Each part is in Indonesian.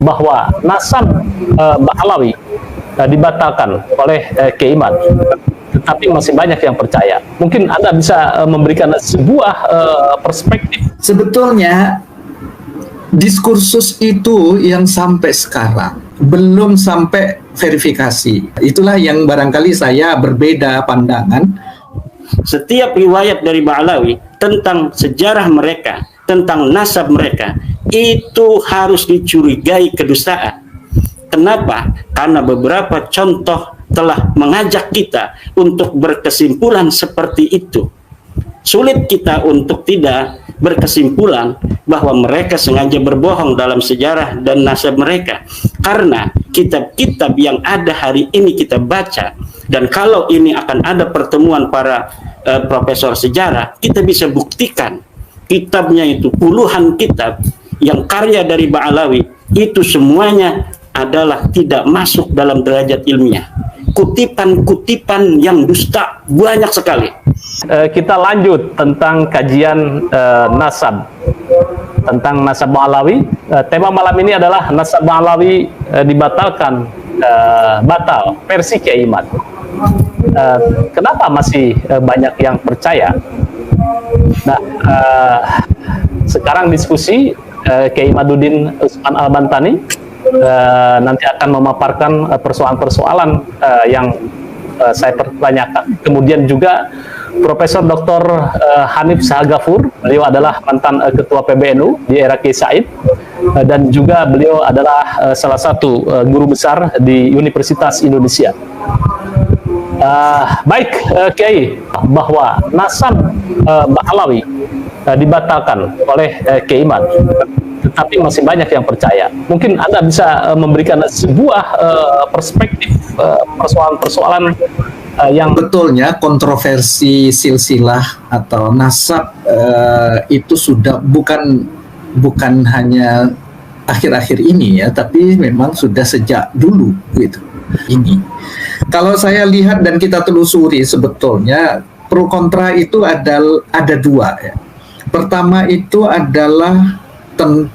bahwa nasab Ba'alawi dibatalkan oleh Kiai Imad, tetapi masih banyak yang percaya. Mungkin Anda bisa memberikan sebuah perspektif. Sebetulnya diskursus itu yang sampai sekarang belum sampai verifikasi. Itulah yang barangkali saya berbeda pandangan. Setiap riwayat dari Ba'alawi tentang sejarah mereka, tentang nasab mereka, itu harus dicurigai kedustaan. Kenapa? Karena beberapa contoh telah mengajak kita untuk berkesimpulan seperti itu. Sulit kita untuk tidak berkesimpulan bahwa mereka sengaja berbohong dalam sejarah dan nasab mereka. Karena kitab-kitab yang ada hari ini kita baca, dan kalau ini akan ada pertemuan para profesor sejarah, kita bisa buktikan kitabnya itu puluhan kitab yang karya dari Ba'alawi itu semuanya adalah tidak masuk dalam derajat ilmiah. Kutipan-kutipan yang dusta banyak sekali. Kita lanjut tentang kajian nasab, tentang nasab Ba'alawi. Tema malam ini adalah nasab Ba'alawi dibatalkan, batal versi Kiai Imad. Kenapa masih banyak yang percaya? Nah, sekarang diskusi Kiai Imaduddin Usman Al-Bantani nanti akan memaparkan persoalan-persoalan yang saya pertanyakan. Kemudian juga Profesor Dr. Hanif Sahagafur, beliau adalah mantan Ketua PBNU di era Kiai Said, dan juga beliau adalah salah satu guru besar di Universitas Indonesia. Baik, Kiai, bahwa nasab Ba'alawi dibatalkan oleh Kiai Imad, tetapi masih banyak yang percaya. Mungkin Anda bisa memberikan sebuah perspektif persoalan-persoalan yang betulnya kontroversi silsilah atau nasab itu sudah bukan hanya akhir-akhir ini ya, tapi memang sudah sejak dulu gitu. Ini kalau saya lihat dan kita telusuri, sebetulnya pro kontra itu ada dua ya. Pertama itu adalah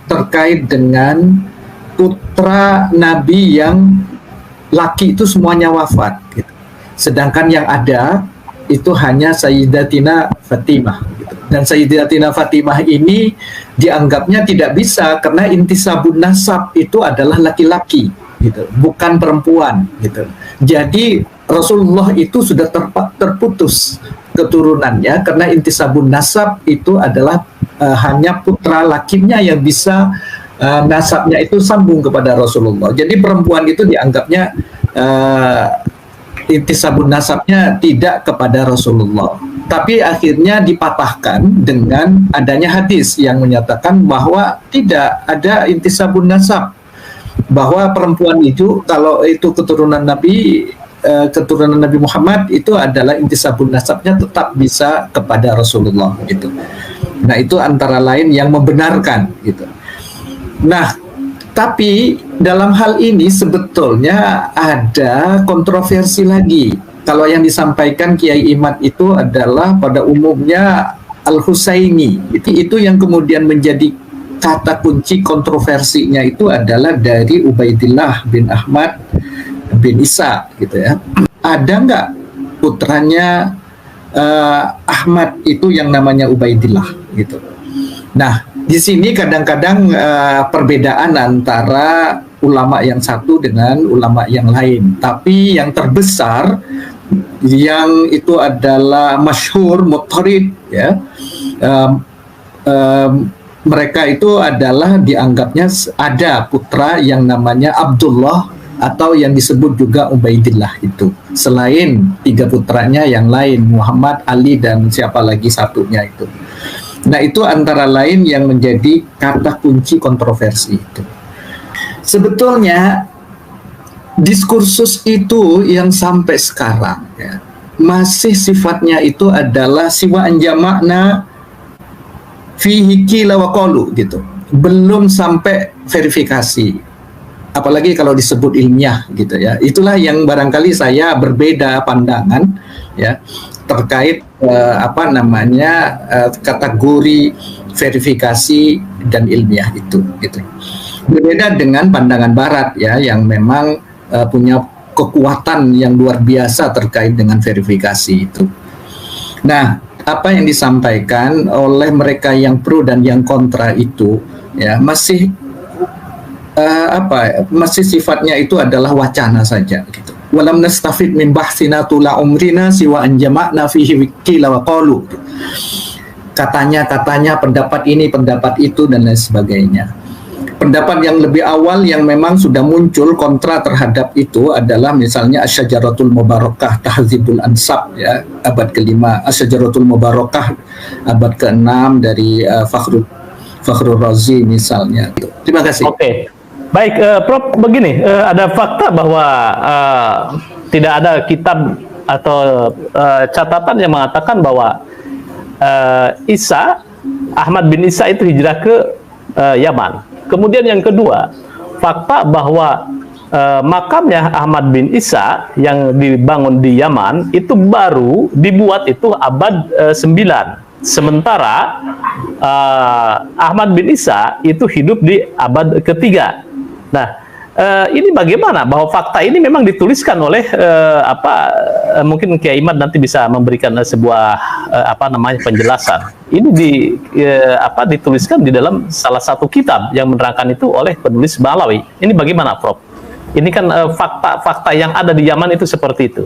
terkait dengan putra Nabi yang laki itu semuanya wafat gitu. Sedangkan yang ada itu hanya Sayyidatina Fatimah gitu. Dan Sayyidatina Fatimah ini dianggapnya tidak bisa karena intisabun nasab itu adalah laki-laki gitu, bukan perempuan gitu. Jadi Rasulullah itu sudah terputus keturunannya karena intisabun nasab itu adalah hanya putra lakinya yang bisa nasabnya itu sambung kepada Rasulullah. Jadi perempuan itu dianggapnya intisabun nasabnya tidak kepada Rasulullah. Tapi akhirnya dipatahkan dengan adanya hadis yang menyatakan bahwa tidak ada intisabun nasab, bahwa perempuan itu kalau itu keturunan Nabi Muhammad itu adalah intisabun nasabnya tetap bisa kepada Rasulullah gitu. Nah, itu antara lain yang membenarkan gitu. Nah, tapi dalam hal ini sebetulnya ada kontroversi lagi. Kalau yang disampaikan Kiai Imad itu adalah pada umumnya Al-Husaini. Itu yang kemudian menjadi kata kunci kontroversinya itu adalah dari Ubaidillah bin Ahmad bin Isa gitu ya. Ada nggak putranya Ahmad itu yang namanya Ubaidillah gitu. Nah, di sini kadang-kadang perbedaan antara ulama yang satu dengan ulama yang lain. Tapi yang terbesar yang itu adalah masyhur mutarid ya. Mereka itu adalah dianggapnya ada putra yang namanya Abdullah atau yang disebut juga Ubaidillah itu. Selain tiga putranya yang lain, Muhammad, Ali, dan siapa lagi satunya itu. Nah, itu antara lain yang menjadi kata kunci kontroversi itu. Sebetulnya diskursus itu yang sampai sekarang ya, masih sifatnya itu adalah siwa anjamakna fihi qila wa qalu gitu. Belum sampai verifikasi. Apalagi kalau disebut ilmiah gitu ya. Itulah yang barangkali saya berbeda pandangan ya terkait kategori verifikasi dan ilmiah itu gitu. Berbeda dengan pandangan Barat ya, yang memang punya kekuatan yang luar biasa terkait dengan verifikasi itu. Nah, apa yang disampaikan oleh mereka yang pro dan yang kontra itu ya masih masih sifatnya itu adalah wacana saja gitu. Walam nastafid min bahsina tula umrina siwa an jama'na fihi qila wa qalu. Katanya pendapat ini, pendapat itu dan lain sebagainya. Pendapat yang lebih awal yang memang sudah muncul kontra terhadap itu adalah misalnya Asy-Syajaratul Mubarakah Tahzibul Ansab ya, abad ke-5, Asy-Syajaratul Mubarakah abad ke-6 dari Fakhrul Razi misalnya. Terima kasih. Oke. Baik, Prof, begini, ada fakta bahwa tidak ada kitab atau catatan yang mengatakan bahwa Ahmad bin Isa itu hijrah ke Yaman. Kemudian yang kedua, fakta bahwa makamnya Ahmad bin Isa yang dibangun di Yaman itu baru dibuat itu abad 9. Sementara Ahmad bin Isa itu hidup di abad ke-3. Nah, ini bagaimana bahwa fakta ini memang dituliskan oleh mungkin Kiai Imad nanti bisa memberikan sebuah penjelasan. Ini dituliskan di dalam salah satu kitab yang menerangkan itu oleh penulis Ba'alawi. Ini bagaimana, Prof? Ini kan fakta-fakta yang ada di Yaman itu seperti itu.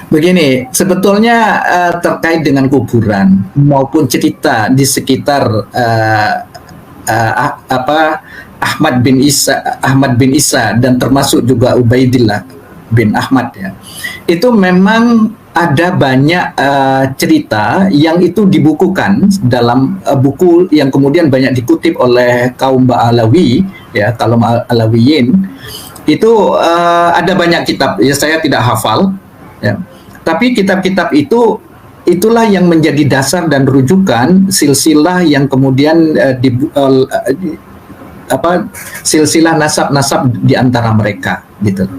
Begini, sebetulnya terkait dengan kuburan maupun cerita di sekitar Ahmad bin Isa dan termasuk juga Ubaidillah bin Ahmad ya. Itu memang ada banyak cerita yang itu dibukukan dalam buku yang kemudian banyak dikutip oleh kaum Ba'alawi ya, kaum Alawiyin. Itu ada banyak kitab ya, saya tidak hafal ya. Tapi kitab-kitab itulah yang menjadi dasar dan rujukan silsilah yang kemudian silsilah nasab-nasab di antara mereka gitu.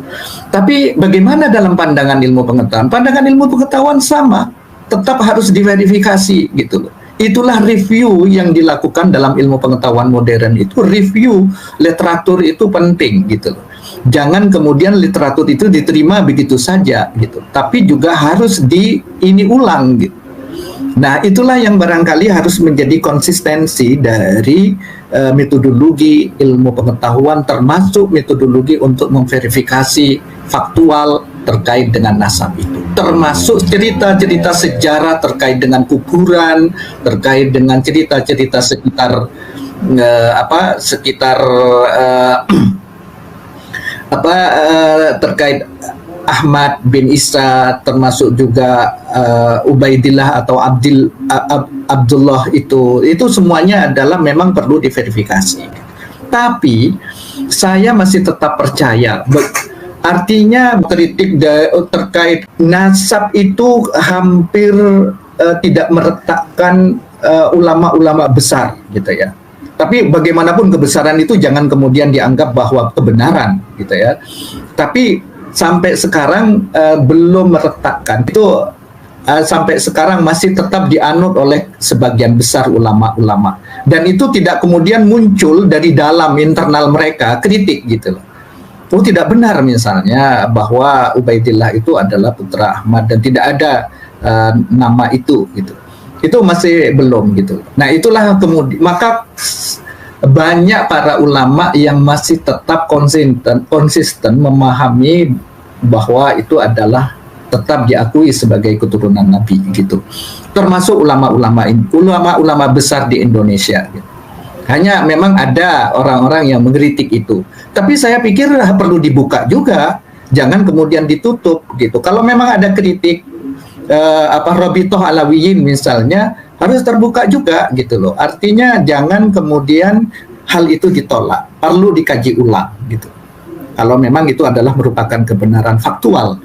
Tapi bagaimana dalam pandangan ilmu pengetahuan? Pandangan ilmu pengetahuan sama, tetap harus diverifikasi gitu loh. Itulah review yang dilakukan dalam ilmu pengetahuan modern itu, review literatur itu penting gitu loh. Jangan kemudian literatur itu diterima begitu saja gitu, tapi juga harus ulang gitu. Nah, itulah yang barangkali harus menjadi konsistensi dari metodologi ilmu pengetahuan, termasuk metodologi untuk memverifikasi faktual terkait dengan nasab itu. Termasuk cerita-cerita sejarah terkait dengan kuburan, terkait dengan cerita-cerita sekitar terkait Ahmad bin Isa, termasuk juga Ubaidillah atau Abdullah itu semuanya adalah memang perlu diverifikasi. Tapi saya masih tetap percaya, artinya kritik terkait nasab itu hampir tidak meletakkan ulama-ulama besar gitu ya. Tapi bagaimanapun kebesaran itu jangan kemudian dianggap bahwa kebenaran gitu ya. Tapi sampai sekarang belum meretakkan itu, sampai sekarang masih tetap dianut oleh sebagian besar ulama-ulama, dan itu tidak kemudian muncul dari dalam internal mereka kritik gitu loh. Oh, tidak benar misalnya bahwa Ubaidillah itu adalah putra Ahmad dan tidak ada nama itu gitu. Itu masih belum gitu. Nah, itulah kemudian maka banyak para ulama yang masih tetap konsisten memahami bahwa itu adalah tetap diakui sebagai keturunan Nabi gitu. Termasuk ulama-ulama besar di Indonesia gitu. Hanya memang ada orang-orang yang mengkritik itu. Tapi saya pikir perlu dibuka juga, jangan kemudian ditutup gitu. Kalau memang ada kritik Rabithah Alawiyin misalnya, harus terbuka juga gitu loh. Artinya jangan kemudian hal itu ditolak, perlu dikaji ulang gitu. Kalau memang itu adalah merupakan kebenaran faktual.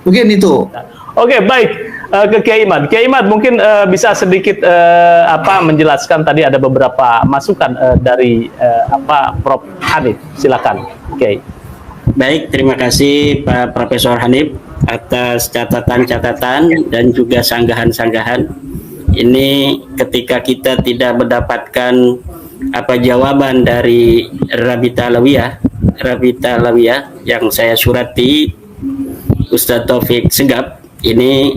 Mungkin itu. Oke, baik. Ke Kiai Imad. Kiai Imad mungkin bisa sedikit menjelaskan, tadi ada beberapa masukan dari Prof Hanif. Silakan, Kiai. Baik, terima kasih Pak Profesor Hanif atas catatan-catatan dan juga sanggahan-sanggahan. Ini ketika kita tidak mendapatkan apa jawaban dari Rabita Alawiyah yang saya surati Ustadz Taufik Segap. Ini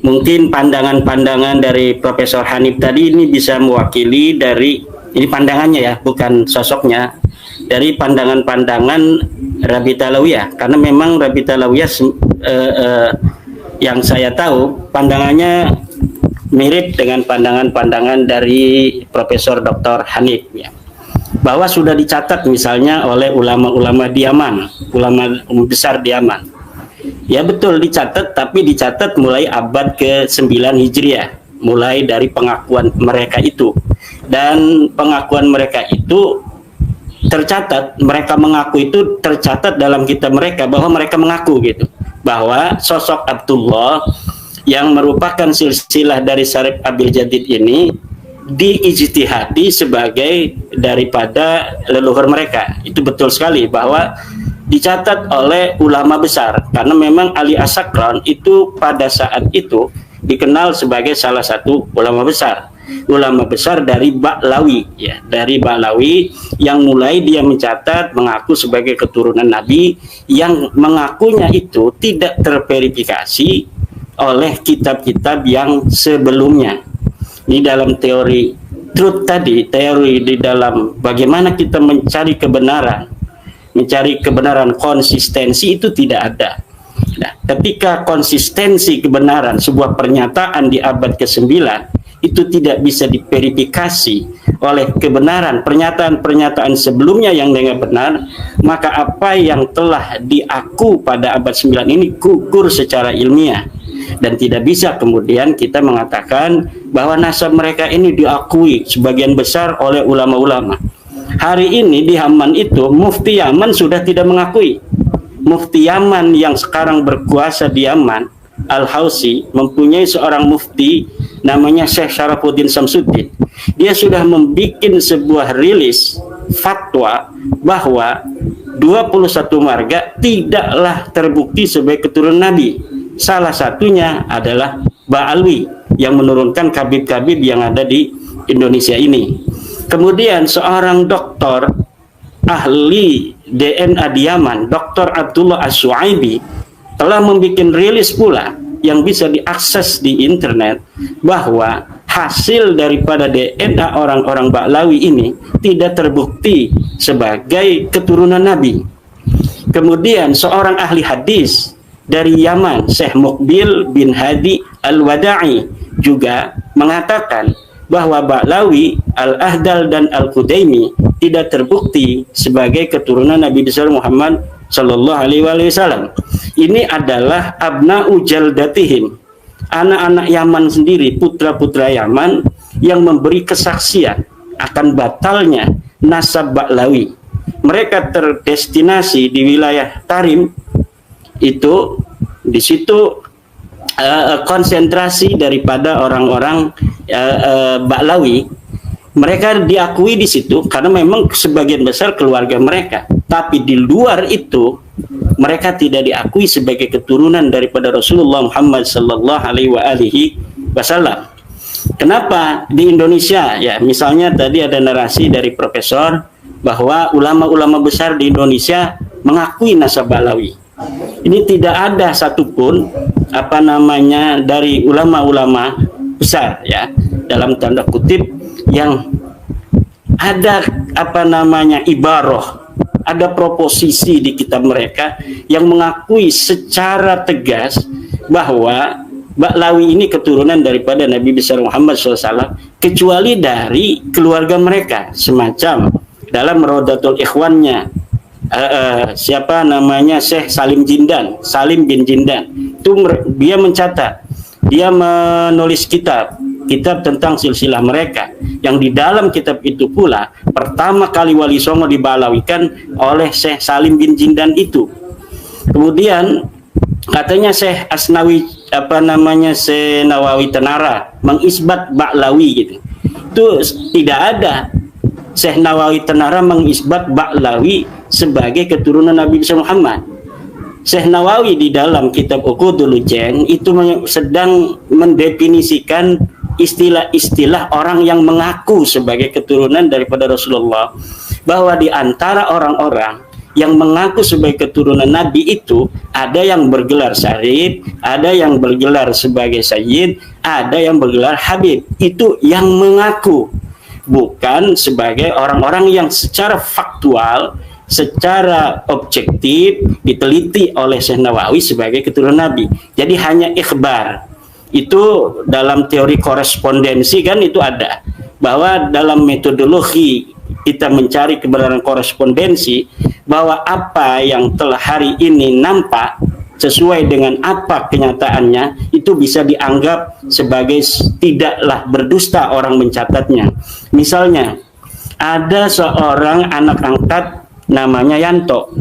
mungkin pandangan-pandangan dari Profesor Hanif tadi ini bisa mewakili dari, ini pandangannya ya, bukan sosoknya, dari pandangan-pandangan Rabita Alawiyah, karena memang Rabita Alawiyah yang saya tahu pandangannya mirip dengan pandangan-pandangan dari Profesor Dr. Hanif ya. Bahwa sudah dicatat misalnya oleh ulama-ulama di Yaman, ulama besar di Yaman. Ya betul dicatat, tapi dicatat mulai abad ke-9 Hijriah, mulai dari pengakuan mereka itu. Dan pengakuan mereka itu tercatat, mereka mengaku itu tercatat dalam kitab mereka, bahwa mereka mengaku gitu, bahwa sosok Abdullah yang merupakan silsilah dari Syarif Abil Jadid ini diijtihadi sebagai daripada leluhur mereka. Itu betul sekali bahwa dicatat oleh ulama besar, karena memang Ali As-Sakran itu pada saat itu dikenal sebagai salah satu ulama besar dari Ba'lawi ya, dari Ba'lawi yang mulai dia mencatat mengaku sebagai keturunan Nabi, yang mengakunya itu tidak terverifikasi oleh kitab-kitab yang sebelumnya. Ini dalam teori truth tadi, teori di dalam bagaimana kita mencari kebenaran, konsistensi itu tidak ada. Nah, ketika konsistensi kebenaran sebuah pernyataan di abad ke-9 itu tidak bisa diverifikasi oleh kebenaran pernyataan-pernyataan sebelumnya yang dengan benar, maka apa yang telah diaku pada abad 9 ini gugur secara ilmiah. Dan tidak bisa kemudian kita mengatakan bahwa nasab mereka ini diakui sebagian besar oleh ulama-ulama. Hari ini di Yaman itu Mufti Yaman sudah tidak mengakui. Mufti Yaman yang sekarang berkuasa di Yaman, Al-Hausi, mempunyai seorang mufti namanya Syekh Syarafuddin Samsuddin. Dia sudah membuat sebuah rilis fatwa bahwa 21 marga tidaklah terbukti sebagai keturunan Nabi. Salah satunya adalah Ba'alwi yang menurunkan kabib-kabib yang ada di Indonesia ini. Kemudian seorang doktor ahli DNA di Yaman, Dr. Abdullah As-Suaibi, telah membuat rilis pula yang bisa diakses di internet bahwa hasil daripada DNA orang-orang Ba'lawi ini tidak terbukti sebagai keturunan Nabi. Kemudian seorang ahli hadis dari Yaman, Syekh Muqbil bin Hadi Al-Wada'i, juga mengatakan bahwa Ba'lawi, Al-Ahdal dan Al-Qudaimi tidak terbukti sebagai keturunan Nabi besar Muhammad Sallallahu Alaihi Wasallam. Ini adalah abna'u jaldatihim, anak-anak Yaman sendiri, putra-putra Yaman yang memberi kesaksian akan batalnya nasab Ba'lawi. Mereka terdestinasi di wilayah Tarim. Itu di situ konsentrasi daripada orang-orang Ba'lawi. Mereka diakui di situ karena memang sebagian besar keluarga mereka, tapi di luar itu mereka tidak diakui sebagai keturunan daripada Rasulullah Muhammad sallallahu alaihi wasallam. Kenapa di Indonesia ya, misalnya tadi ada narasi dari profesor bahwa ulama-ulama besar di Indonesia mengakui nasab Ba'lawi. Ini tidak ada satupun dari ulama-ulama besar ya, dalam tanda kutip, yang ada ibarah, ada proposisi di kitab mereka yang mengakui secara tegas bahwa Ba'lawi ini keturunan daripada Nabi besar Muhammad SAW, kecuali dari keluarga mereka, semacam dalam Rodatul Ikhwannya siapa namanya, Syekh Salim bin Jindan. Itu dia mencatat, dia menulis kitab tentang silsilah mereka, yang di dalam kitab itu pula pertama kali Wali Songo dibalawikan oleh Syekh Salim bin Jindan itu. Kemudian katanya Syekh Asnawi Syekh Nawawi Tenara mengisbat Ba'lawi gitu. Itu tidak ada Syekh Nawawi Tenara mengisbat Ba'lawi sebagai keturunan Nabi Muhammad. Syekh Nawawi di dalam kitab Uqudul Jen itu sedang mendefinisikan istilah-istilah orang yang mengaku sebagai keturunan daripada Rasulullah, bahwa di antara orang-orang yang mengaku sebagai keturunan Nabi itu ada yang bergelar Syarif, ada yang bergelar sebagai Sayyid, ada yang bergelar Habib. Itu yang mengaku, bukan sebagai orang-orang yang secara faktual, secara objektif diteliti oleh Syekh Nawawi sebagai keturunan Nabi. Jadi hanya ikhbar. Itu dalam teori korespondensi kan itu ada, bahwa dalam metodologi kita mencari kebenaran korespondensi, bahwa apa yang telah hari ini nampak sesuai dengan apa kenyataannya itu bisa dianggap sebagai tidaklah berdusta orang mencatatnya. Misalnya ada seorang anak angkat namanya Yanto,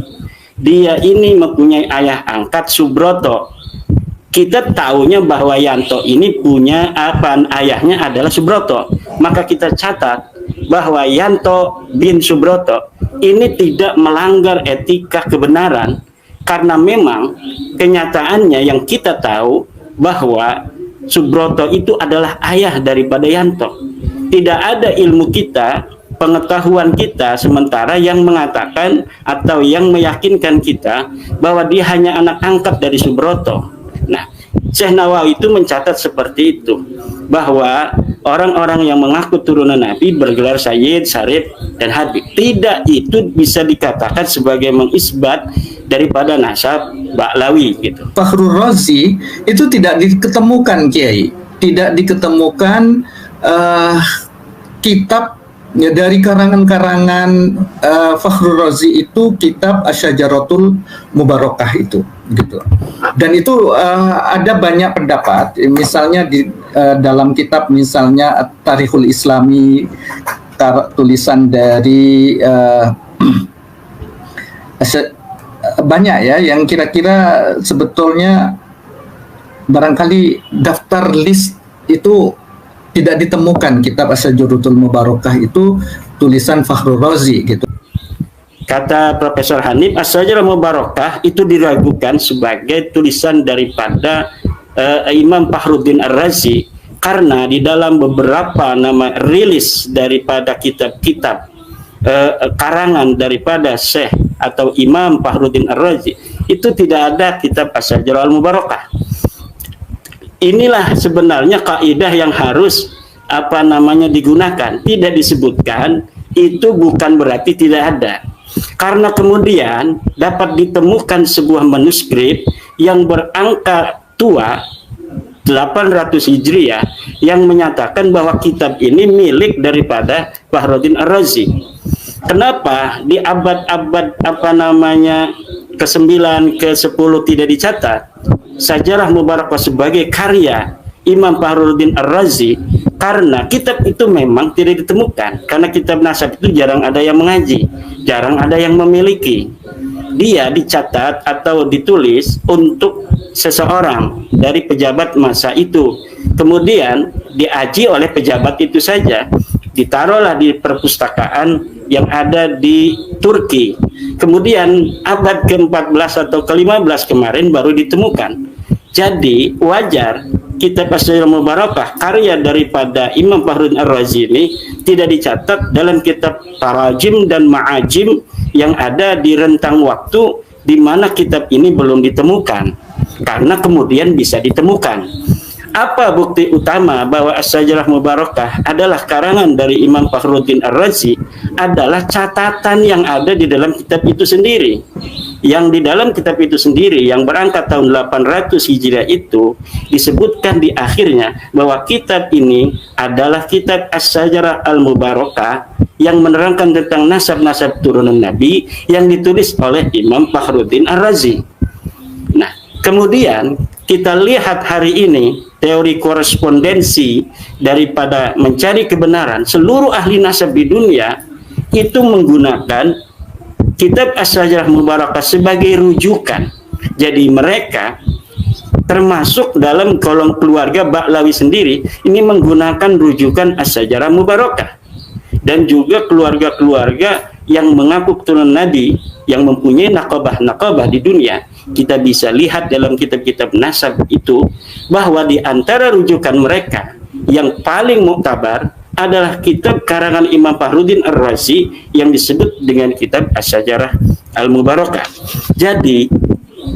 dia ini mempunyai ayah angkat Subroto. Kita tahunya bahwa Yanto ini punya ayahnya adalah Subroto, maka kita catat bahwa Yanto bin Subroto ini tidak melanggar etika kebenaran, karena memang kenyataannya yang kita tahu bahwa Subroto itu adalah ayah daripada Yanto. Tidak ada ilmu kita, pengetahuan kita sementara yang mengatakan atau yang meyakinkan kita bahwa dia hanya anak angkat dari Subroto. Nah, Syekh Nawawi itu mencatat seperti itu, bahwa orang-orang yang mengaku turunan Nabi bergelar Sayyid, Syarif, dan Habib. Tidak itu bisa dikatakan sebagai mengisbat daripada nasab Ba'lawi gitu. Fakhrul Razi itu tidak diketemukan, Kiai, tidak diketemukan kitab ya, dari karangan-karangan Fakhrul Razi itu kitab Asyajaratul Mubarakah itu gitu. Dan itu ada banyak pendapat, misalnya di dalam kitab misalnya Tarikhul Islami, tulisan dari banyak ya yang kira-kira sebetulnya barangkali daftar list itu tidak ditemukan. Kitab Asyajaratul Mubarakah itu tulisan Fakhrul Razi gitu. Kata Profesor Hanif, Asyajaratul Mubarakah itu diragukan sebagai tulisan daripada Imam Fakhruddin Ar-Razi, karena di dalam beberapa nama rilis daripada kitab-kitab karangan daripada Syekh atau Imam Fakhruddin Ar-Razi itu tidak ada kitab Asyajaratul Mubarakah. Inilah sebenarnya kaidah yang harus digunakan. Tidak disebutkan itu bukan berarti tidak ada. Karena kemudian dapat ditemukan sebuah manuskrip yang berangka tua 800 Hijriah yang menyatakan bahwa kitab ini milik daripada Fakhruddin Ar-Razi. Kenapa di abad-abad ke-9, ke-10 tidak dicatat Sajarah Mubarakah sebagai karya Imam Fakhruddin Ar-Razi? Karena kitab itu memang tidak ditemukan, karena kitab nasab itu jarang ada yang mengaji, jarang ada yang memiliki. Dia dicatat atau ditulis untuk seseorang dari pejabat masa itu, kemudian diaji oleh pejabat itu saja, ditaruhlah di perpustakaan yang ada di Turki. Kemudian abad ke-14 atau ke-15 kemarin baru ditemukan. Jadi wajar kitab Asyajaratul Mubarakah karya daripada Imam Fakhruddin Ar-Razi ini tidak dicatat dalam kitab Tarajim dan Ma'ajim yang ada di rentang waktu di mana kitab ini belum ditemukan, karena kemudian bisa ditemukan. Apa bukti utama bahwa Asyajaratul Mubarakah adalah karangan dari Imam Fakhruddin Ar-Razi? Adalah catatan yang ada di dalam kitab itu sendiri. Yang di dalam kitab itu sendiri yang berangkat tahun 800 Hijriah itu disebutkan di akhirnya bahwa kitab ini adalah kitab Asy-Syajarah Al-Mubarakah yang menerangkan tentang nasab-nasab turunan Nabi yang ditulis oleh Imam Fakhruddin Ar-Razi. Nah, kemudian kita lihat hari ini teori korespondensi daripada mencari kebenaran, seluruh ahli nasab di dunia itu menggunakan kitab Asy-Syajarah Mubarakah sebagai rujukan. Jadi mereka termasuk dalam kolom keluarga Ba'lawi sendiri ini menggunakan rujukan Asy-Syajarah Mubarakah, dan juga keluarga-keluarga yang mengaku keturunan Nabi yang mempunyai nakabah-nakabah di dunia. Kita bisa lihat dalam kitab-kitab nasab itu bahwa di antara rujukan mereka yang paling muktabar adalah kitab karangan Imam Fakhruddin Ar-Razi yang disebut dengan kitab Asy-Syajarah Al-Mubarakah. Jadi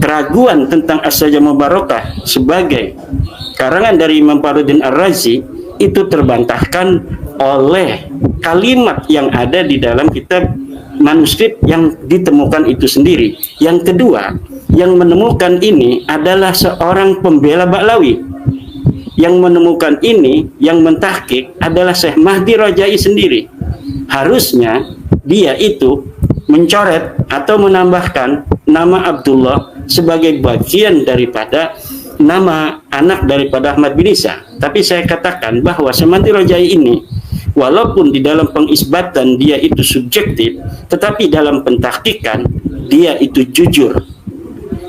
keraguan tentang Asy-Syajarah Mubarakah sebagai karangan dari Imam Fakhruddin Ar-Razi itu terbantahkan oleh kalimat yang ada di dalam kitab manuskrip yang ditemukan itu sendiri. Yang kedua, yang menemukan ini adalah seorang pembela Ba'lawi. Yang menemukan ini, yang mentahqiq adalah Syekh Mahdi Rajai sendiri. Harusnya dia itu mencoret atau menambahkan nama Abdullah sebagai bagian daripada nama anak daripada Ahmad bin Isa. Tapi saya katakan bahwa Syekh Mahdi Rajai ini, walaupun di dalam pengisbatan dia itu subjektif, tetapi dalam pentahqiqan dia itu jujur.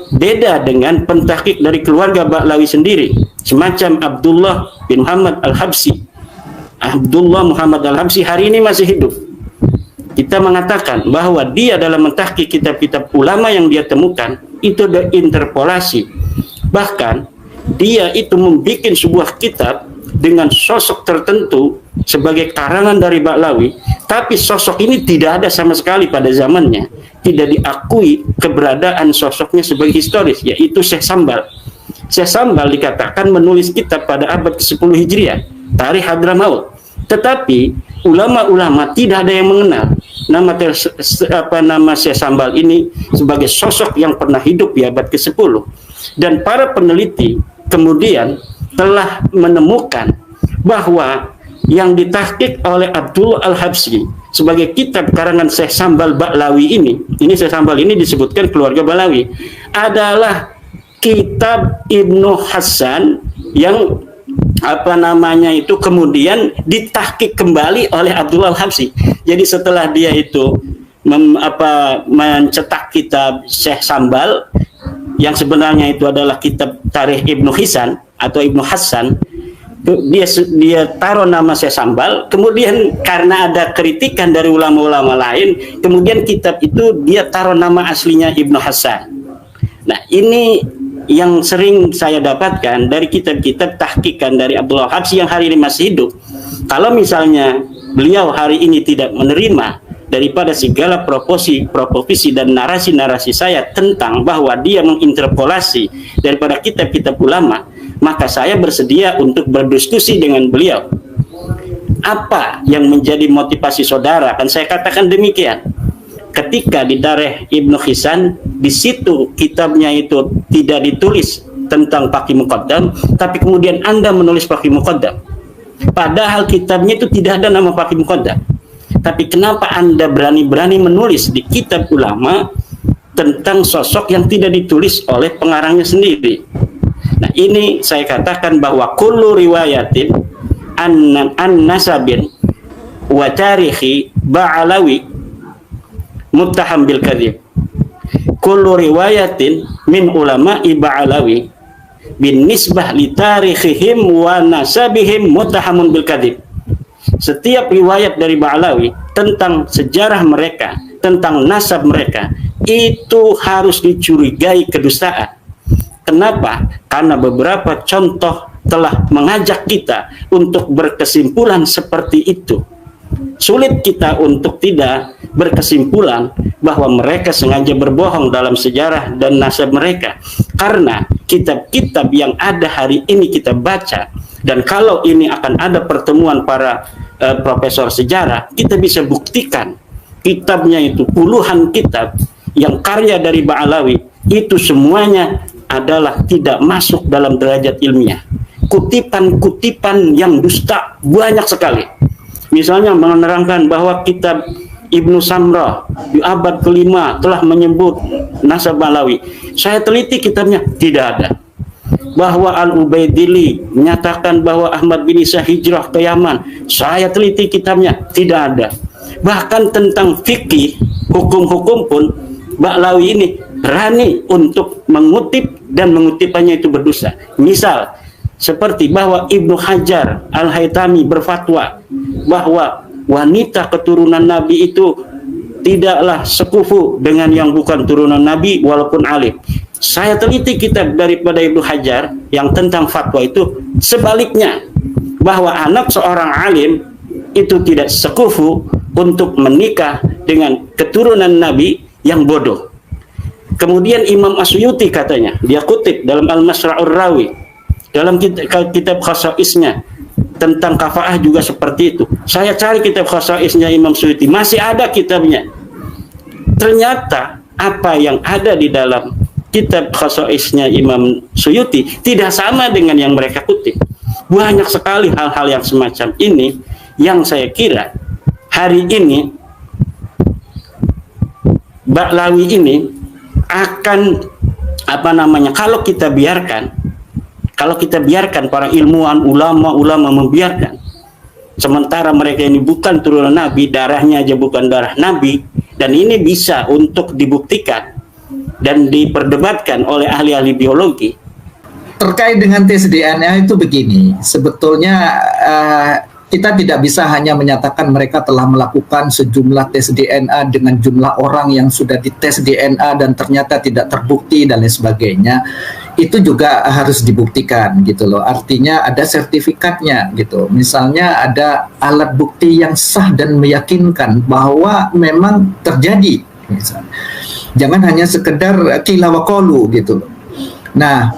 Beda dengan pentahqiq dari keluarga Ba'lawi sendiri, semacam Abdullah bin Muhammad Al-Habsyi. Abdullah Muhammad Al-Habsyi hari ini masih hidup. Kita mengatakan bahwa dia dalam mentahqiq kitab-kitab ulama yang dia temukan itu ada interpolasi. Bahkan dia itu membuat sebuah kitab dengan sosok tertentu sebagai karangan dari Ba'lawi, tapi sosok ini tidak ada sama sekali pada zamannya. Tidak diakui keberadaan sosoknya sebagai historis, yaitu Syekh Sambal. Syekh Sambal dikatakan menulis kitab pada abad ke-10 Hijriah, Tarikh Hadramaut. Tetapi ulama-ulama tidak ada yang mengenal nama Syekh Sambal ini sebagai sosok yang pernah hidup di abad ke-10. Dan para peneliti kemudian telah menemukan bahwa yang ditahqiq oleh Abdullah Al-Habsyi sebagai kitab karangan Syekh Sambal Ba'lawi ini Syekh Sambal ini disebutkan keluarga Ba'lawi, adalah kitab Ibnu Hasan yang itu kemudian ditahqiq kembali oleh Abdullah Al-Habsyi. Jadi setelah dia itu mencetak kitab Syekh Sambal yang sebenarnya itu adalah kitab Tarikh Ibnu Hisan atau Ibnu Hasan, dia taruh nama Syekh Sambal. Kemudian karena ada kritikan dari ulama-ulama lain, kemudian kitab itu dia taruh nama aslinya Ibnu Hasan. Nah, ini yang sering saya dapatkan dari kitab-kitab tahqiqan dari Abdullah Habsyi yang hari ini masih hidup. Kalau misalnya beliau hari ini tidak menerima daripada segala proposisi dan narasi-narasi saya tentang bahwa dia menginterpolasi daripada kitab-kitab ulama, maka saya bersedia untuk berdiskusi dengan beliau. Apa yang menjadi motivasi saudara? Kan saya katakan demikian. Ketika di Tarikh Ibnu Hisan, di situ kitabnya itu tidak ditulis tentang Faqih Muqaddam, tapi kemudian Anda menulis Faqih Muqaddam. Padahal kitabnya itu tidak ada nama Faqih Muqaddam. Tapi kenapa Anda berani-berani menulis di kitab ulama tentang sosok yang tidak ditulis oleh pengarangnya sendiri? Nah, ini saya katakan bahwa kullu riwayatin an nasabin wa tarikhi Ba'lawi muttaham bil kadzib. Kullu riwayatin min ulama'i Ba'lawi bin nisbah li tarikhihim wa nasabihim muttahamun bil kadzib. Setiap riwayat dari Ba'lawi tentang sejarah mereka, tentang nasab mereka, itu harus dicurigai kedustaan. Kenapa? Karena beberapa contoh telah mengajak kita untuk berkesimpulan seperti itu. Sulit kita untuk tidak berkesimpulan bahwa mereka sengaja berbohong dalam sejarah dan nasab mereka, karena kitab-kitab yang ada hari ini kita baca, dan kalau ini akan ada pertemuan para profesor sejarah, kita bisa buktikan kitabnya itu puluhan kitab yang karya dari Ba'lawi itu semuanya adalah tidak masuk dalam derajat ilmiah. Kutipan-kutipan yang dusta banyak sekali. Misalnya menerangkan bahwa kitab Ibnu Samrah di abad ke-5 telah menyebut nasab Ba'lawi. Saya teliti kitabnya, tidak ada. Bahwa Al-Ubaidili menyatakan bahwa Ahmad bin Isa hijrah ke Yaman. Saya teliti kitabnya, tidak ada. Bahkan tentang fikih, hukum-hukum pun Ba'lawi ini berani untuk mengutip, dan mengutipannya itu berdosa. Misal seperti bahwa Ibnu Hajar Al-Haytami berfatwa bahwa wanita keturunan Nabi itu tidaklah sekufu dengan yang bukan turunan Nabi walaupun alim. Saya teliti kitab daripada Ibnu Hajar yang tentang fatwa itu sebaliknya. bahwa anak seorang alim itu tidak sekufu untuk menikah dengan keturunan Nabi yang bodoh. Kemudian Imam Asyuyuti katanya, dia kutip dalam Al-Masra'ur Rawi, dalam kitab Khasaisnya tentang kafaah juga seperti itu. Saya cari kitab Khasaisnya Imam Suyuti, masih ada kitabnya. Ternyata apa yang ada di dalam kitab Khasaisnya Imam Suyuti tidak sama dengan yang mereka kutip. Banyak sekali hal-hal yang semacam ini yang saya kira hari ini Ba'lawi ini akan kalau kita biarkan para ilmuwan, ulama membiarkan, sementara mereka ini bukan turunan Nabi, darahnya aja bukan darah Nabi, dan ini bisa untuk dibuktikan dan diperdebatkan oleh ahli-ahli biologi. Terkait dengan tes DNA itu begini, sebetulnya kita tidak bisa hanya menyatakan mereka telah melakukan sejumlah tes DNA dengan jumlah orang yang sudah dites DNA dan ternyata tidak terbukti dan lain sebagainya. Itu juga harus dibuktikan gitu loh. Artinya ada sertifikatnya gitu. Misalnya ada alat bukti yang sah dan meyakinkan bahwa memang terjadi. Misalnya. Jangan hanya sekedar qila wa qalu gitu loh. Nah,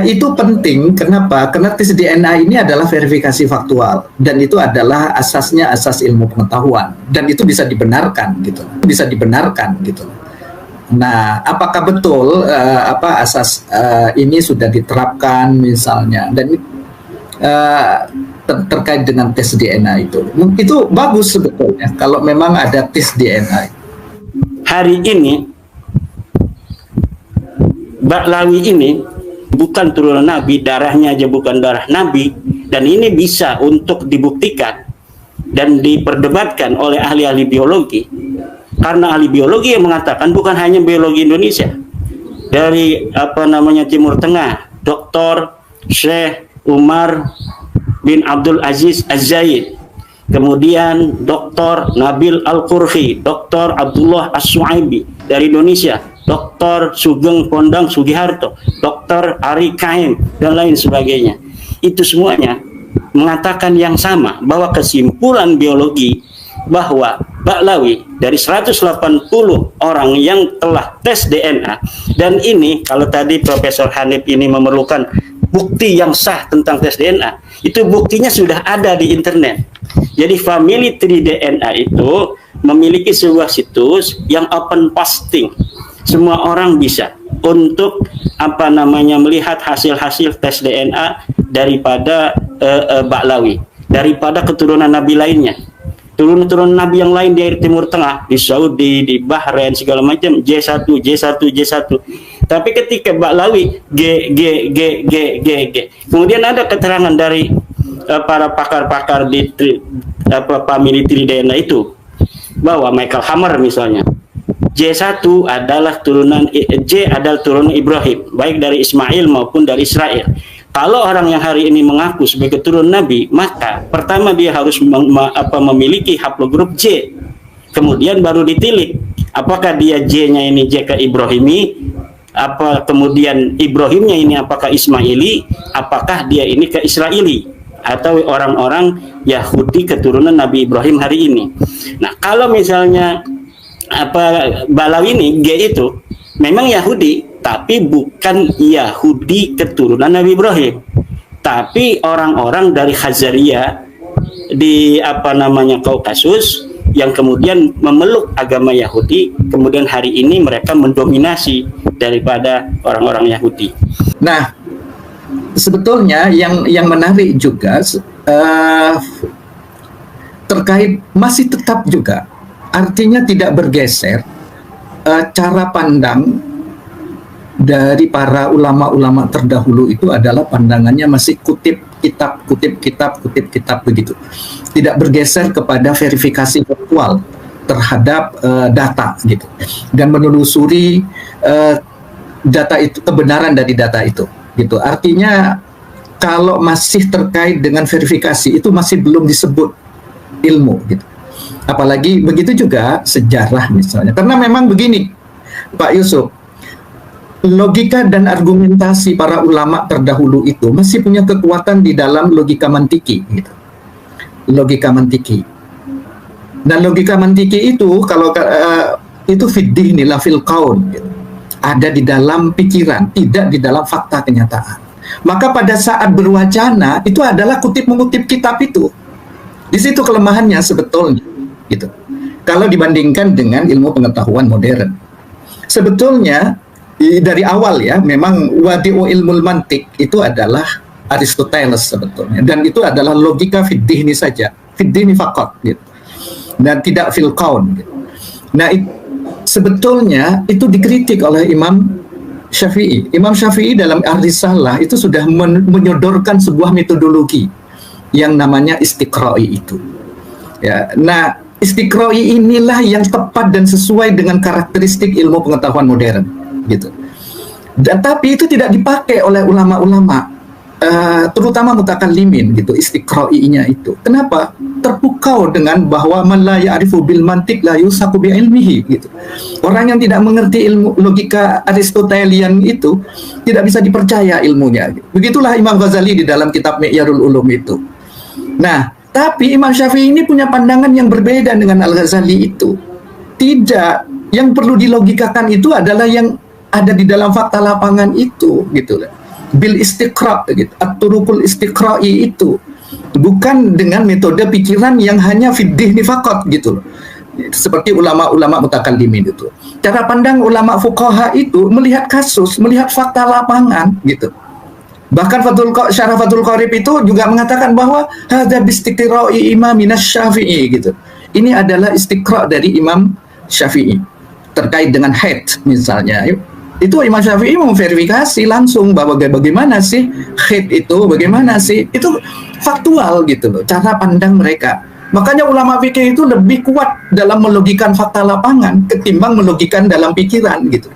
itu penting. Kenapa? Karena tes DNA ini adalah verifikasi faktual dan itu adalah asasnya asas ilmu pengetahuan dan itu bisa dibenarkan gitu. Bisa dibenarkan gitu. Nah, apakah betul asas ini sudah diterapkan misalnya dan terkait dengan tes DNA itu bagus sebetulnya kalau memang ada tes DNA. Hari ini Ba'lawi ini bukan turunan Nabi, darahnya aja bukan darah Nabi, dan ini bisa untuk dibuktikan dan diperdebatkan oleh ahli-ahli biologi. Karena ahli biologi yang mengatakan, bukan hanya biologi Indonesia, dari Timur Tengah, Dr. Syekh Umar bin Abdul Aziz Az-Zaid, kemudian Dr. Nabil Al-Qurhi, Dr. Abdullah As-Suaibi dari Indonesia, Dr. Sugeng Pondang Sugiharto, Dr. Ari Kaim, dan lain sebagainya. Itu semuanya mengatakan yang sama, bahwa kesimpulan biologi bahwa Ba'lawi dari 180 orang yang telah tes DNA, dan ini kalau tadi Profesor Hanif ini memerlukan bukti yang sah tentang tes DNA, itu buktinya sudah ada di internet. Jadi Family Tree DNA itu memiliki sebuah situs yang open posting. Semua orang bisa untuk melihat hasil-hasil tes DNA daripada Ba'lawi, daripada keturunan Nabi lainnya. Turun-turun Nabi yang lain di Timur Tengah, di Saudi, di Bahrain, segala macam, J1. Tapi ketika Ba'lawi G. Kemudian ada keterangan dari para pakar-pakar di Family Tree DNA itu, bahwa Michael Hammer misalnya, J1 adalah turunan Ibrahim, baik dari Ismail maupun dari Israel. Kalau orang yang hari ini mengaku sebagai keturunan Nabi, maka pertama dia harus memiliki haplogrup J. Kemudian baru ditilik apakah dia J-nya ini J ke Ibrahimi, kemudian Ibrahimnya ini apakah Ismaili, apakah dia ini ke Israeli, atau orang-orang Yahudi keturunan Nabi Ibrahim hari ini. Nah, kalau misalnya Ba'lawi ini G itu memang Yahudi, tapi bukan Yahudi keturunan Nabi Ibrahim, tapi orang-orang dari Khazariyah di Kaukasus yang kemudian memeluk agama Yahudi, kemudian hari ini mereka mendominasi daripada orang-orang Yahudi. Nah, sebetulnya yang menarik juga terkait masih tetap juga, artinya tidak bergeser cara pandang dari para ulama-ulama terdahulu itu adalah pandangannya masih kutip kitab begitu. Tidak bergeser kepada verifikasi faktual terhadap data gitu. Dan menelusuri data itu, kebenaran dari data itu gitu. Artinya kalau masih terkait dengan verifikasi itu masih belum disebut ilmu gitu. Apalagi begitu juga sejarah misalnya. Karena memang begini, Pak Yusuf, logika dan argumentasi para ulama terdahulu itu masih punya kekuatan di dalam logika mantiki gitu. Logika mantiki. Dan logika mantiki itu kalau itu fiddihni la fil qaun gitu. Ada di dalam pikiran, tidak di dalam fakta kenyataan. Maka pada saat berwacana itu adalah kutip mengutip kitab itu. Di situ kelemahannya sebetulnya gitu. Kalau dibandingkan dengan ilmu pengetahuan modern. Sebetulnya dari awal ya, memang wadi'u ilmul mantik itu adalah Aristoteles sebetulnya, dan itu adalah logika fiddihni saja, fiddihni faqat gitu, dan tidak fil qaun gitu. Nah sebetulnya itu dikritik oleh Imam Syafi'i. Imam Syafi'i dalam Ar-Risalah itu sudah menyodorkan sebuah metodologi yang namanya istiqra'i itu ya. Nah istiqra'i inilah yang tepat dan sesuai dengan karakteristik ilmu pengetahuan modern gitu. Dan tapi itu tidak dipakai oleh ulama-ulama, terutama mutakallimin gitu, istiqra'inya itu. Kenapa? Terpukau dengan bahwa man la ya'rifu bil mantiq la yusaku bi ilmihi gitu. Orang yang tidak mengerti ilmu logika Aristotelian itu tidak bisa dipercaya ilmunya. Begitulah Imam Ghazali di dalam kitab Mi'yarul Ulum itu. Nah, tapi Imam Syafi'i ini punya pandangan yang berbeda dengan Al-Ghazali itu. Tidak, yang perlu dilogikakan itu adalah yang ada di dalam fakta lapangan itu gitu. Bil istiqra gitu, at-turuqul istiqra'i itu. Bukan dengan metode pikiran yang hanya fiddihni faqat gitu loh. Seperti ulama-ulama mutakallimin itu. Cara pandang ulama fuqaha itu melihat kasus, melihat fakta lapangan gitu. Bahkan Syarah Fathul Qorib itu juga mengatakan bahwa hadza bistiqra'i imamina Syafi'i gitu. Ini adalah istiqra' dari Imam Syafi'i terkait dengan haid misalnya. Itu Imam Syafi'i memverifikasi langsung bahwa bagaimana sih haid itu, bagaimana sih itu faktual gitu loh, cara pandang mereka. Makanya ulama fikih itu lebih kuat dalam melogikan fakta lapangan ketimbang melogikan dalam pikiran gitu.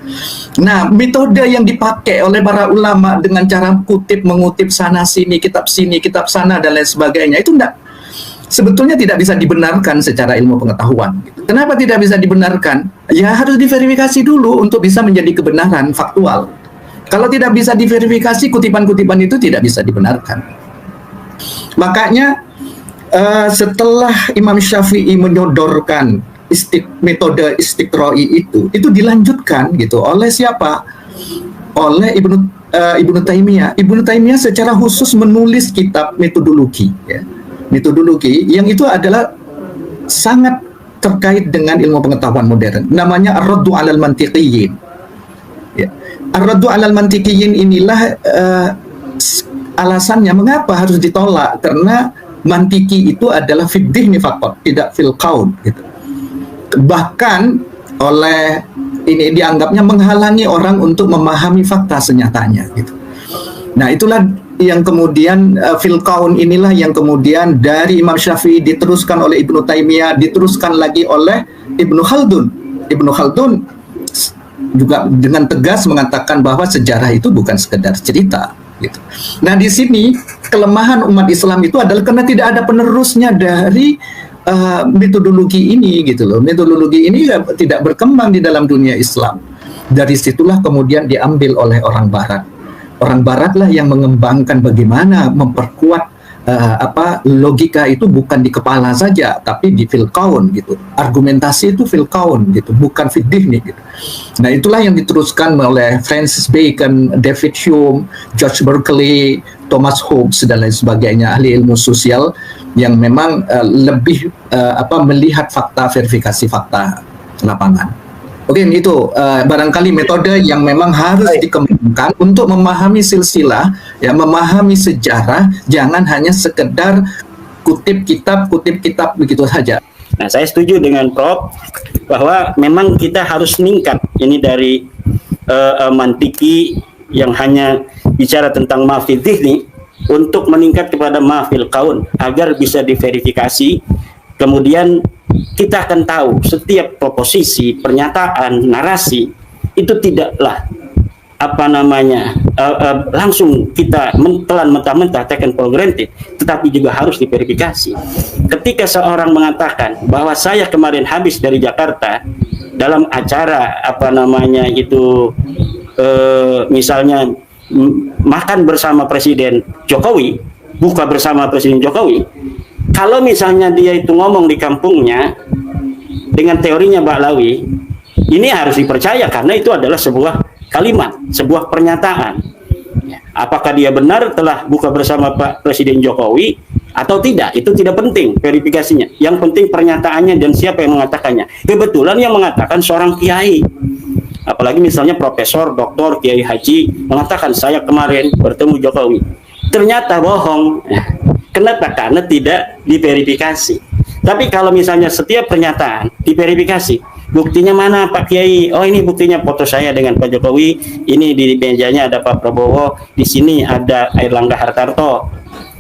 Nah, metode yang dipakai oleh para ulama dengan cara kutip mengutip sana sini, kitab sana dan lain sebagainya itu sebetulnya tidak bisa dibenarkan secara ilmu pengetahuan gitu. Kenapa tidak bisa dibenarkan? Ya harus diverifikasi dulu untuk bisa menjadi kebenaran faktual. Kalau tidak bisa diverifikasi, kutipan-kutipan itu tidak bisa dibenarkan. Makanya setelah Imam Syafi'i menyodorkan metode istiqra'i itu dilanjutkan gitu oleh siapa? Oleh Ibnu Taimiyah. Ibnu Taimiyah secara khusus menulis kitab metodologi ya. Metodologi yang itu adalah sangat terkait dengan ilmu pengetahuan modern. Namanya Ar-Raddu 'alal Mantiqiyyin. Ya. Ar-Raddu 'alal Mantiqiyyin inilah alasannya mengapa harus ditolak, karena mantiki itu adalah fiddihni faqat, tidak fil qaul gitu. Bahkan oleh ini dianggapnya menghalangi orang untuk memahami fakta senyatanya gitu. Nah, itulah yang kemudian fil qaul inilah yang kemudian dari Imam Syafi'i diteruskan oleh Ibnu Taimiyah, diteruskan lagi oleh Ibnu Khaldun. Ibnu Khaldun juga dengan tegas mengatakan bahwa sejarah itu bukan sekedar cerita gitu. Nah, di sini kelemahan umat Islam itu adalah karena tidak ada penerusnya dari metodologi ini gitu loh. Metodologi ini tidak berkembang di dalam dunia Islam. Dari situlah kemudian diambil oleh orang Barat. Orang Baratlah yang mengembangkan bagaimana memperkuat logika itu bukan di kepala saja, tapi di fil qaul gitu. Argumentasi itu fil qaul gitu, bukan fiddihni gitu. Nah, itulah yang diteruskan oleh Francis Bacon, David Hume, George Berkeley, Thomas Hobbes dan lain sebagainya, ahli ilmu sosial yang memang lebih melihat fakta, verifikasi fakta lapangan. Oke, itu barangkali metode yang memang harus dikembangkan untuk memahami silsilah, ya, memahami sejarah, jangan hanya sekedar kutip kitab begitu saja. Nah, saya setuju dengan Prof bahwa memang kita harus meningkat ini dari mantiki yang hanya bicara tentang mafil dhihni untuk meningkat kepada mafil qaul agar bisa diverifikasi. Kemudian kita akan tahu setiap proposisi, pernyataan, narasi itu tidaklah langsung kita telan mentah-mentah taken for granted, tetapi juga harus diverifikasi. Ketika seorang mengatakan bahwa saya kemarin habis dari Jakarta dalam acara misalnya makan bersama Presiden Jokowi, buka bersama Presiden Jokowi, kalau misalnya dia itu ngomong di kampungnya dengan teorinya Ba'lawi, ini harus dipercaya karena itu adalah sebuah kalimat, sebuah pernyataan. Apakah dia benar telah buka bersama Pak Presiden Jokowi atau tidak, itu tidak penting verifikasinya. Yang penting pernyataannya dan siapa yang mengatakannya. Kebetulan yang mengatakan seorang kiai, apalagi misalnya profesor, doktor, kiai haji mengatakan saya kemarin bertemu Jokowi, ternyata bohong. Kenapa? Karena tidak diverifikasi. Tapi kalau misalnya setiap pernyataan diverifikasi, buktinya mana Pak Kiai? Oh, ini buktinya foto saya dengan Pak Jokowi, ini di mejanya ada Pak Prabowo, di sini ada Airlangga Hartarto,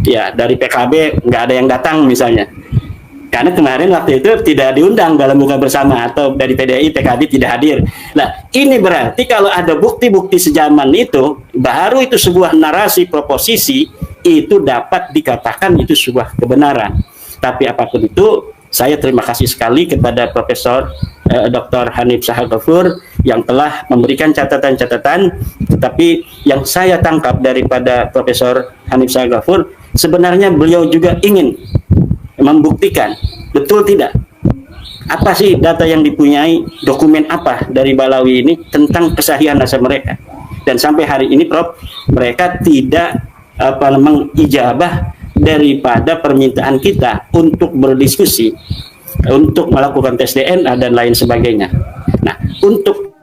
ya dari PKB nggak ada yang datang misalnya. Karena kemarin waktu itu tidak diundang dalam buka bersama, atau dari PDI, PKB tidak hadir. Nah, ini berarti kalau ada bukti-bukti sejaman itu, baru itu sebuah narasi proposisi, itu dapat dikatakan itu sebuah kebenaran. Tapi apapun itu, saya terima kasih sekali kepada Profesor Dr. Hanif Shahal Ghafoor yang telah memberikan catatan-catatan. Tetapi yang saya tangkap daripada Profesor Hanif Shahal Ghafoor, sebenarnya beliau juga ingin membuktikan, betul tidak? Apa sih data yang dipunyai, dokumen apa dari Ba'lawi ini tentang kesahihan nasab mereka? Dan sampai hari ini, Prof, mereka tidak mengijabah daripada permintaan kita untuk berdiskusi, untuk melakukan tes DNA dan lain sebagainya. Nah, untuk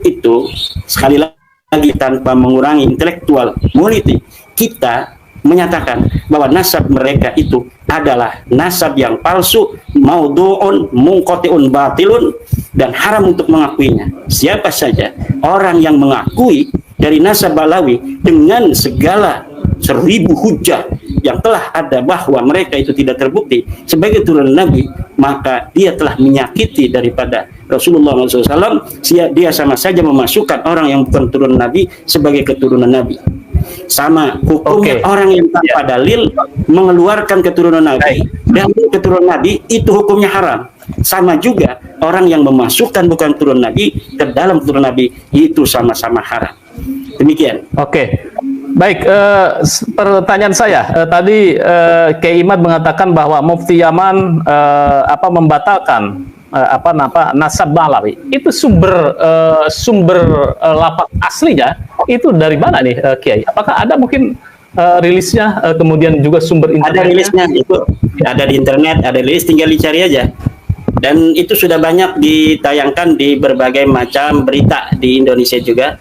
itu sekali lagi tanpa mengurangi intelektual morality, kita menyatakan bahwa nasab mereka itu adalah nasab yang palsu, maudhu'un, munqati'un, batilun, dan haram untuk mengakuinya. Siapa saja orang yang mengakui dari nasab Ba'lawi dengan segala 1000 hujah yang telah ada bahwa mereka itu tidak terbukti sebagai turunan Nabi, maka dia telah menyakiti daripada Rasulullah SAW. Dia sama saja memasukkan orang yang bukan turunan Nabi sebagai keturunan Nabi. Sama hukumnya orang yang tanpa dalil mengeluarkan keturunan Nabi dan keturunan Nabi, itu hukumnya haram. Sama juga orang yang memasukkan bukan turunan Nabi ke dalam keturunan Nabi, itu sama-sama haram. Demikian. Baik, pertanyaan saya tadi Kiai Imad mengatakan bahwa Mufti Yaman membatalkan nasab Ba'lawi. Itu sumber lapak aslinya itu dari mana nih, Kiai? Apakah ada mungkin rilisnya, kemudian juga sumber internetnya? Ada rilisnya, itu ada di internet, ada rilis, tinggal dicari aja. Dan itu sudah banyak ditayangkan di berbagai macam berita di Indonesia juga.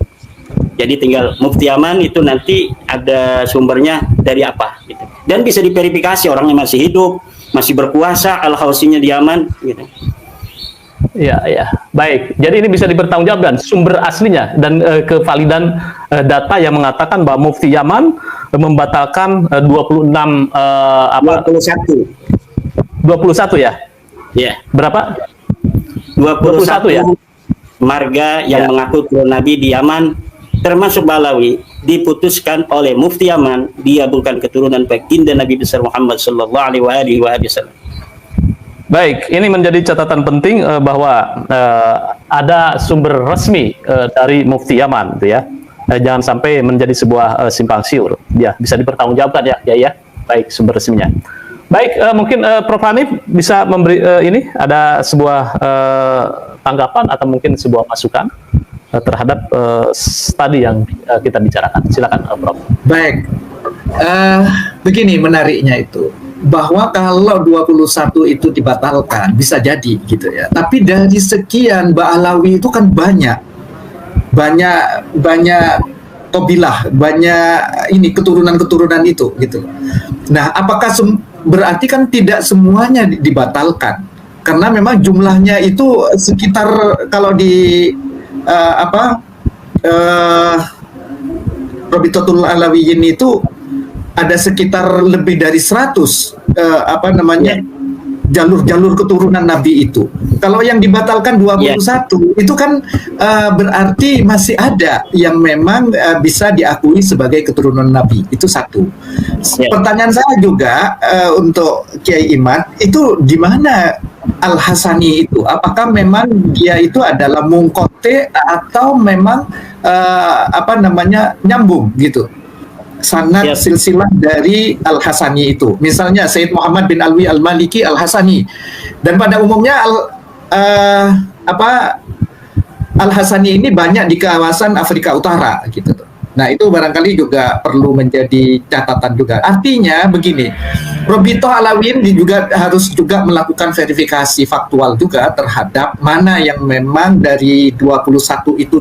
Jadi tinggal Mufti Yaman itu nanti ada sumbernya dari apa gitu. Dan bisa diverifikasi orangnya masih hidup, masih berkuasa, al-hausinya di Yaman gitu. Ya. Baik. Jadi ini bisa dipertanggungjawabkan sumber aslinya dan kevalidan data yang mengatakan bahwa Mufti Yaman membatalkan 21 ya? Iya. Berapa? 21 ya? Marga yang mengaku turun Nabi di Yaman, termasuk Ba'lawi, diputuskan oleh Mufti Yaman dia bukan keturunan baginda Nabi besar Muhammad sallallahu alaihi wasallam. Baik, ini menjadi catatan penting bahwa ada sumber resmi dari Mufti Yaman, gitu ya. Jangan sampai menjadi sebuah simpang siur. Ya, bisa dipertanggungjawabkan ya. Baik, sumber resminya. Baik, mungkin Prof. Hanif bisa memberi ini ada sebuah tanggapan atau mungkin sebuah masukan terhadap tadi yang kita bicarakan. Silakan, Prof. Baik, begini menariknya itu, bahwa kalau 21 itu dibatalkan bisa jadi gitu ya. Tapi dari sekian Ba'lawi itu kan banyak kabilah, banyak ini keturunan itu gitu. Nah, apakah berarti kan tidak semuanya dibatalkan? Karena memang jumlahnya itu sekitar, kalau di Rabitatul Alawiyin itu ada sekitar lebih dari 100 jalur-jalur keturunan Nabi itu. Kalau yang dibatalkan 21 itu kan berarti masih ada yang memang bisa diakui sebagai keturunan Nabi. Itu satu. Pertanyaan saya juga untuk Kiai Imad, itu di mana Al-Hasani itu, apakah memang dia itu adalah mungkote atau memang nyambung gitu sanad Siap. silsilah dari Al-Hasani itu. Misalnya Sayyid Muhammad bin Alwi Al-Maliki Al-Hasani, dan pada umumnya Al-Hasani ini banyak di kawasan Afrika Utara gitu tuh. Nah, itu barangkali juga perlu menjadi catatan juga. Artinya begini, Robitoh Alawiyyin juga harus juga melakukan verifikasi faktual juga terhadap mana yang memang dari 21 itu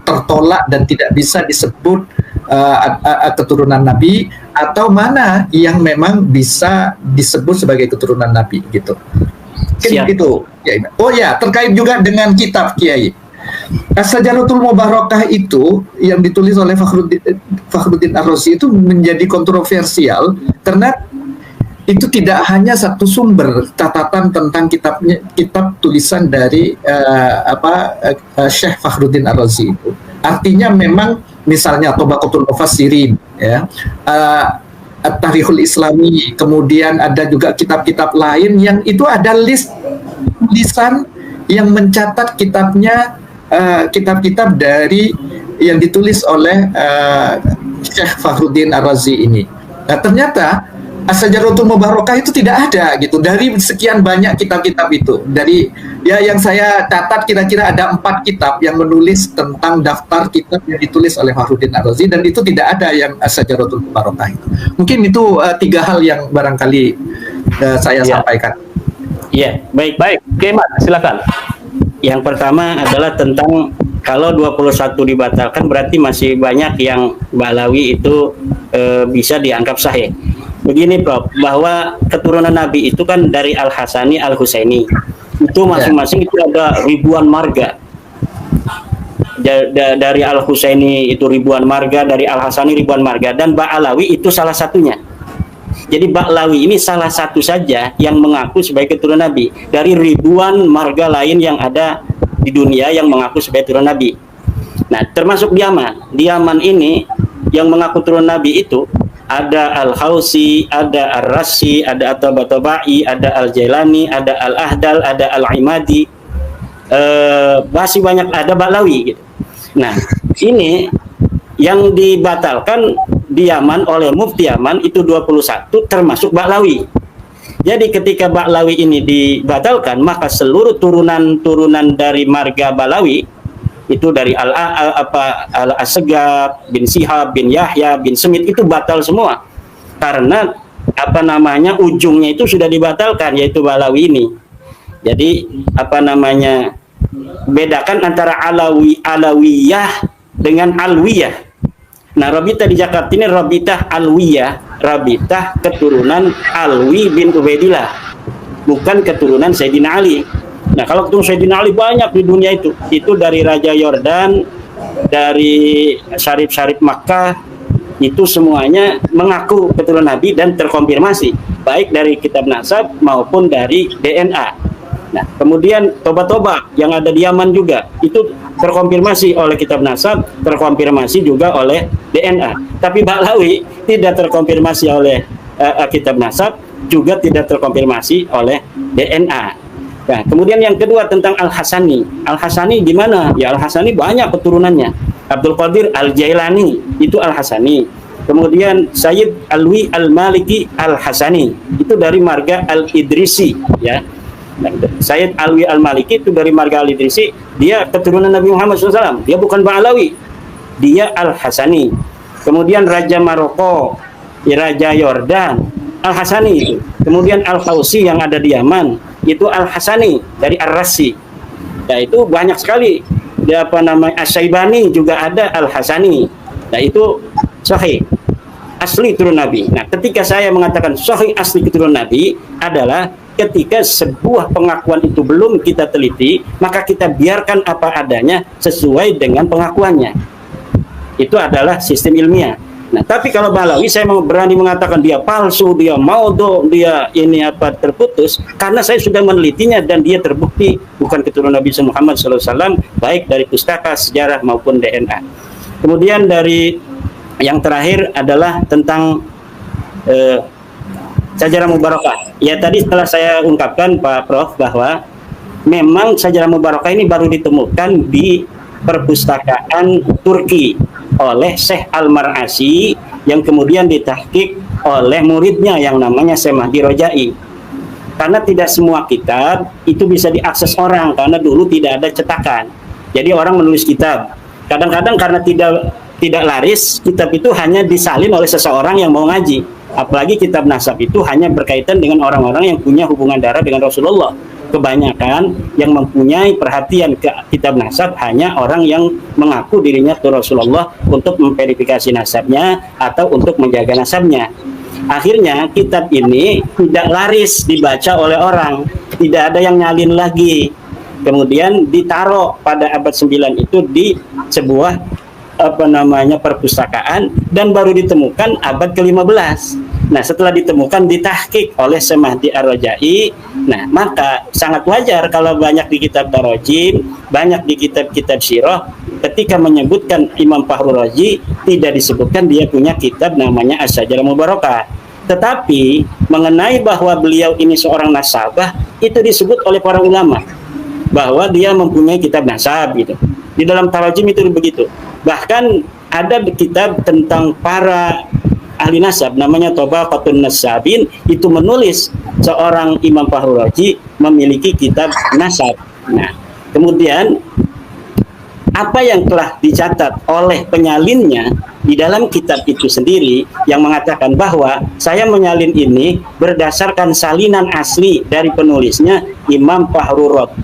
tertolak dan tidak bisa disebut keturunan Nabi, atau mana yang memang bisa disebut sebagai keturunan Nabi gitu. Siap. Itu. Oh ya, terkait juga dengan kitab Kiai. As-Sajaratul Mubarakah itu yang ditulis oleh Fakhruddin Ar-Razi itu menjadi kontroversial karena itu tidak hanya satu sumber catatan tentang kitab tulisan dari Syekh Fakhruddin Ar-Razi itu. Artinya memang misalnya Tabaqatul Mufassirin, ya, At-Tarikhul Islami, kemudian ada juga kitab-kitab lain yang itu ada list tulisan yang mencatat kitab-kitab dari yang ditulis oleh Syekh Fakhruddin Ar-Razi ini. Nah, ternyata As-Sajaratul Mubarakah itu tidak ada gitu dari sekian banyak kitab-kitab itu. Dari yang saya catat kira-kira ada 4 kitab yang menulis tentang daftar kitab yang ditulis oleh Fakhruddin Ar-Razi, dan itu tidak ada yang As-Sajaratul Mubarakah itu. Mungkin itu 3 hal yang barangkali saya sampaikan. Iya, baik. Kemat, silakan. Yang pertama adalah tentang kalau 21 dibatalkan berarti masih banyak yang Ba'alawi itu bisa dianggap sahih. Begini Prof, bahwa keturunan Nabi itu kan dari Al-Hasani, Al-Husaini. Itu masing-masing itu ada ribuan marga. Dari Al-Husaini itu ribuan marga, dari Al-Hasani ribuan marga, dan Ba'alawi itu salah satunya. Jadi Ba'alawi ini salah satu saja yang mengaku sebagai keturunan Nabi dari ribuan marga lain yang ada di dunia yang mengaku sebagai keturunan Nabi. Nah, termasuk di Yaman. Di Yaman ini yang mengaku keturunan Nabi itu ada Al-Hausi, ada Ar-Rasi, ada At-Tabatabai, ada Al-Jailani, ada Al-Ahdal, ada Al-Imadi. Masih banyak, ada Ba'alawi gitu. Nah, ini yang dibatalkan di Yaman oleh Mufti Yaman itu 21 termasuk Ba'alawi. Jadi ketika Ba'alawi ini dibatalkan, maka seluruh turunan dari marga Ba'alawi itu dari Al-Asgab bin Sihab bin Yahya bin Semit itu batal semua. Karena ujungnya itu sudah dibatalkan, yaitu Ba'alawi ini. Jadi bedakan antara Alawiyah dengan Alwiyah. Nah, Rabitah di Jakarta ini Rabitah Alwiyah, Rabitah keturunan Alwi bin Ubaidillah, bukan keturunan Sayyidina Ali. Nah, kalau keturunan Sayyidina Ali banyak di dunia itu dari Raja Yordan, dari Syarif Makkah, itu semuanya mengaku keturunan Nabi dan terkonfirmasi, baik dari kitab nasab maupun dari DNA. Nah, kemudian toba-toba yang ada di Yaman juga itu terkonfirmasi oleh kitab nasab, terkonfirmasi juga oleh DNA. Tapi Ba'alawi tidak terkonfirmasi oleh kitab nasab, juga tidak terkonfirmasi oleh DNA. Nah, kemudian yang kedua tentang Al-Hasani. Al-Hasani di mana? Ya, Al-Hasani banyak keturunannya. Abdul Qadir Al-Jailani itu Al-Hasani. Kemudian Sayyid Alwi Al-Maliki Al-Hasani itu dari marga Al-Idrisi, ya. Sayyid Alwi Al-Maliki itu dari marga Al-Idrisi, dia keturunan Nabi Muhammad SAW, dia bukan Ba'alawi, dia Al-Hasani. Kemudian Raja Maroko, Raja Yordan, Al-Hasani itu. Kemudian Al-Hausi yang ada di Yaman, itu Al-Hasani dari Ar-Rasi. Nah, itu banyak sekali. As-Saibani juga ada Al-Hasani. Nah, itu sahih, asli keturunan Nabi. Nah, ketika saya mengatakan sahih asli keturunan Nabi adalah ketika sebuah pengakuan itu belum kita teliti, maka kita biarkan apa adanya sesuai dengan pengakuannya. Itu adalah sistem ilmiah. Nah, tapi kalau Ba'alawi saya berani mengatakan dia palsu, dia maudhu, dia terputus, karena saya sudah menelitinya dan dia terbukti bukan keturunan Nabi Muhammad SAW, baik dari pustaka, sejarah maupun DNA. Kemudian dari yang terakhir adalah tentang Sajarah Mubarakah. Ya tadi setelah saya ungkapkan Pak Prof bahwa memang Sajarah Mubarakah ini baru ditemukan di perpustakaan Turki oleh Syekh Al-Mar'asi yang kemudian ditahqiq oleh muridnya yang namanya Syekh Mahdi Rojai. Karena tidak semua kitab itu bisa diakses orang karena dulu tidak ada cetakan. Jadi orang menulis kitab. Kadang-kadang karena tidak laris, kitab itu hanya disalin oleh seseorang yang mau ngaji. Apalagi kitab nasab itu hanya berkaitan dengan orang-orang yang punya hubungan darah dengan Rasulullah. Kebanyakan yang mempunyai perhatian ke kitab nasab hanya orang yang mengaku dirinya ke Rasulullah untuk memverifikasi nasabnya atau untuk menjaga nasabnya. Akhirnya kitab ini tidak laris dibaca oleh orang, tidak ada yang nyalin lagi. Kemudian ditaruh pada abad 9 itu di sebuah perpustakaan dan baru ditemukan abad ke-15. Nah, setelah ditemukan ditahqiq oleh Syekh Mahdi Ar-Rojai. Nah, maka sangat wajar kalau banyak di kitab Tarajim, banyak di kitab-kitab sirah ketika menyebutkan Imam Fakhrul Razi tidak disebutkan dia punya kitab namanya As-Sajarah Mubarakah. Tetapi mengenai bahwa beliau ini seorang nasabah itu disebut oleh para ulama bahwa dia mempunyai kitab nasab gitu. Di dalam Tarajim itu begitu. Bahkan ada kitab tentang para ahli nasab namanya Tabaqatun Nasabin, itu menulis seorang Imam Fakhrul Razi memiliki kitab nasab. Nah, kemudian apa yang telah dicatat oleh penyalinnya di dalam kitab itu sendiri yang mengatakan bahwa saya menyalin ini berdasarkan salinan asli dari penulisnya Imam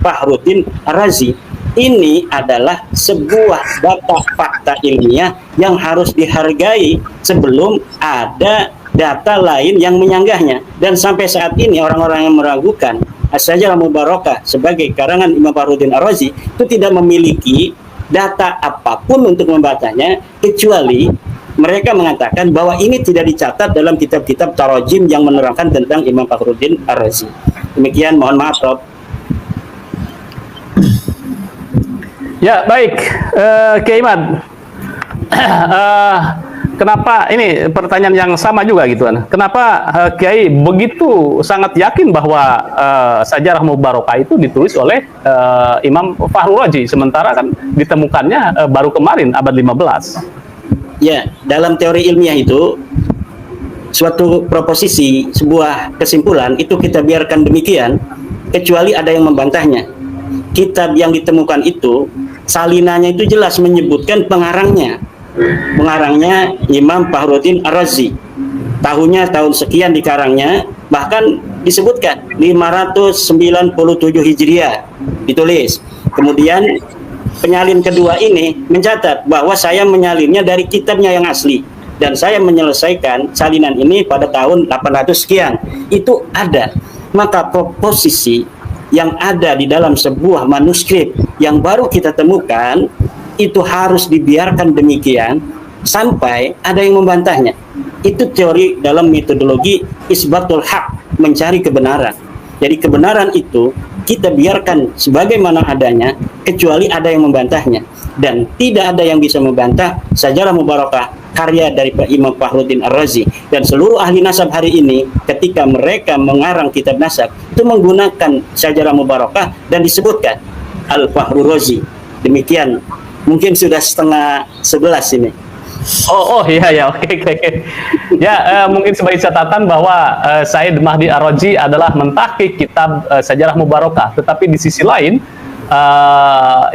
Fakhruddin Ar-Razi. Ini adalah sebuah data fakta ilmiah yang harus dihargai sebelum ada data lain yang menyanggahnya. Dan sampai saat ini orang-orang yang meragukan As-Sajarah Mubarakah sebagai karangan Imam Fakhruddin Ar-Razi itu tidak memiliki data apapun untuk membacanya, kecuali mereka mengatakan bahwa ini tidak dicatat dalam kitab-kitab tarajim yang menerangkan tentang Imam Fakhruddin Ar-Razi. Demikian, mohon maaf Prof. Ya, baik, Kiai Imad. Kenapa ini pertanyaan yang sama juga gitu kan? Kenapa Kiai begitu sangat yakin bahwa Sajarah Mubarakah itu ditulis oleh Imam Fakhrul Razi, sementara kan ditemukannya baru kemarin abad 15? Ya, dalam teori ilmiah itu suatu proposisi, sebuah kesimpulan itu kita biarkan demikian kecuali ada yang membantahnya. Kitab yang ditemukan itu salinannya itu jelas menyebutkan pengarangnya Imam Fakhruddin Ar-Razi, tahunnya tahun sekian dikarangnya, bahkan disebutkan 597 Hijriah ditulis. Kemudian penyalin kedua ini mencatat bahwa saya menyalinnya dari kitabnya yang asli dan saya menyelesaikan salinan ini pada tahun 800 sekian. Itu ada. Maka proposisi yang ada di dalam sebuah manuskrip yang baru kita temukan itu harus dibiarkan demikian sampai ada yang membantahnya. Itu teori dalam metodologi isbatul haq, mencari kebenaran. Jadi kebenaran itu kita biarkan sebagaimana adanya kecuali ada yang membantahnya, dan tidak ada yang bisa membantah Sajarah Mubarakah karya dari Imam Fakhruddin Ar-Razi. Dan seluruh ahli nasab hari ini ketika mereka mengarang kitab nasab itu menggunakan Sajarah Mubarakah dan disebutkan Al-Fakhrul Razi. Demikian, mungkin sudah 10:30 ini. Oh iya ya, oke. Ya, mungkin sebagai catatan bahwa Said Mahdi Ar-Razi adalah mentahqiq kitab Sajarah Mubarakah, tetapi di sisi lain